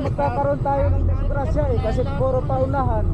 magkakaroon tayo ng disgrasya kasi puro paunahan.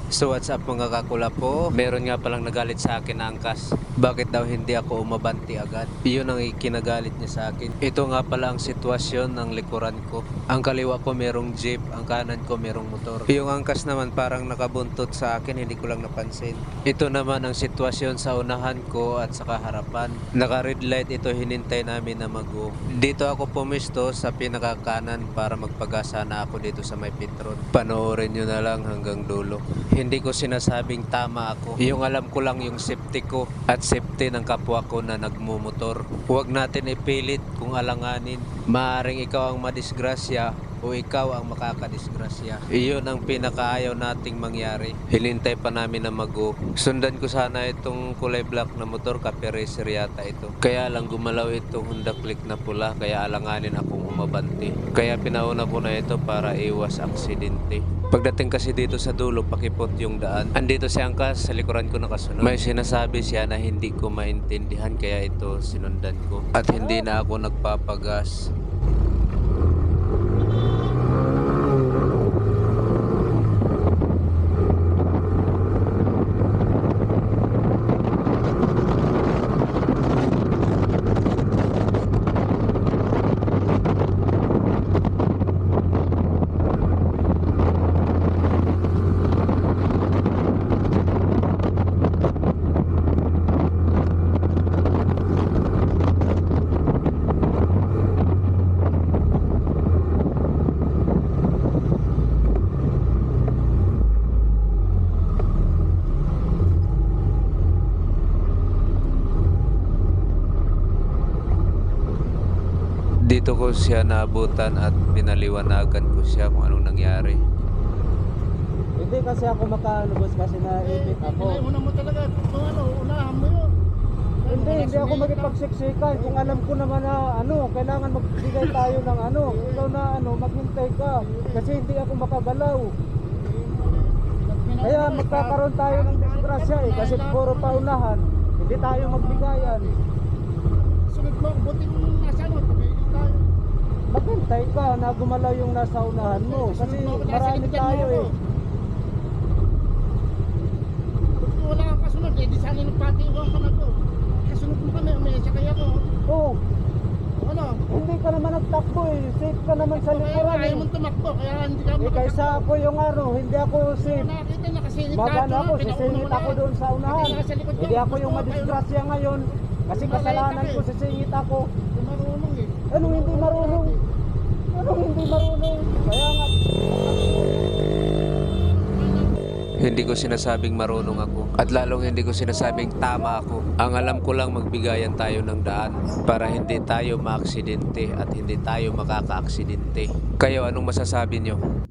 So what's up mga kakulapo? Meron nga palang nagalit sa akin na angkas. Bakit daw hindi ako umabanti agad? Iyon ang ikinagalit niya sa akin. Ito nga pala ang sitwasyon ng likuran ko. Ang kaliwa ko merong jeep, ang kanan ko merong motor. Yung angkas naman parang nakabuntot sa akin, hindi ko lang napansin. Ito naman ang sitwasyon sa unahan ko at sa harapan. Naka red light ito, hinintay namin na mag-go. Dito ako pumisto sa pinakakanan para magpagasa na ako dito sa may Petron. Panoorin nyo na lang hanggang dulo. Hindi ko sinasabing tama ako. Yung alam ko lang yung safety ko at safety ng kapwa ko na nagmumotor. Huwag natin ipilit kung alanganin. Maaring ikaw ang madisgrasya o ikaw ang makakadisgrasya. Iyon ang pinakaayaw nating mangyari. Hinintay pa namin na mag-go. Sundan ko sana itong kulay black na motor, Cafe Racer yata ito. Kaya lang gumalaw itong Honda Click na pula, kaya alanganin akong umabanti. Kaya pinauna ko na ito para iwas aksidente. Pagdating kasi dito sa dulo, pakipot yung daan. Andito si angkas, sa likuran ko nakasunod. May sinasabi siya na hindi ko maintindihan, kaya ito sinundan ko. At hindi na ako nagpapagas. Dito ko siya naabutan at pinaliwanagan ko siya kung anong nangyari. Hindi kasi ako makaano kasi naipit ako. Una mo talaga, unahan mo yun. Hindi ako magipagsiksikan. Kung alam ko naman na kailangan magbigay tayo ng ikaw na maghintay ka. Kasi hindi ako makagalaw. Kaya magkakaroon tayo ng disgrasya kasi puro paunahan. Hindi tayo magbigayan. Sunod mo, buti mo nasa pagiging tayo. Maghintay ka na gumalaw yung nasa unahan mo. Kasi marami tayo eh. Kung wala kang kasunod, di sana nagpatiwang ka na to. Kasunod mo kami, umesa kaya ko. Oo. Ano? Hindi ka naman nagtakbo eh. Safe ka naman sa likuran Ayaw eh. mong tumakbo, kaya hindi ka Kaysa ako yung hindi ako safe. Nakakita na kasi Magano ako, sisingit ako doon sa unahan. Hindi ako yung madisgrasya ngayon. Kasi kasalanan ko, sisingit ako. Hindi marunong eh. Anong hindi marunong? Anong hindi marunong? Kaya nga. Hindi ko sinasabing marunong ako. At lalong hindi ko sinasabing tama ako. Ang alam ko lang magbigayan tayo ng daan para hindi tayo maaksidente at hindi tayo makakaaksidente. Kayo, anong masasabi nyo?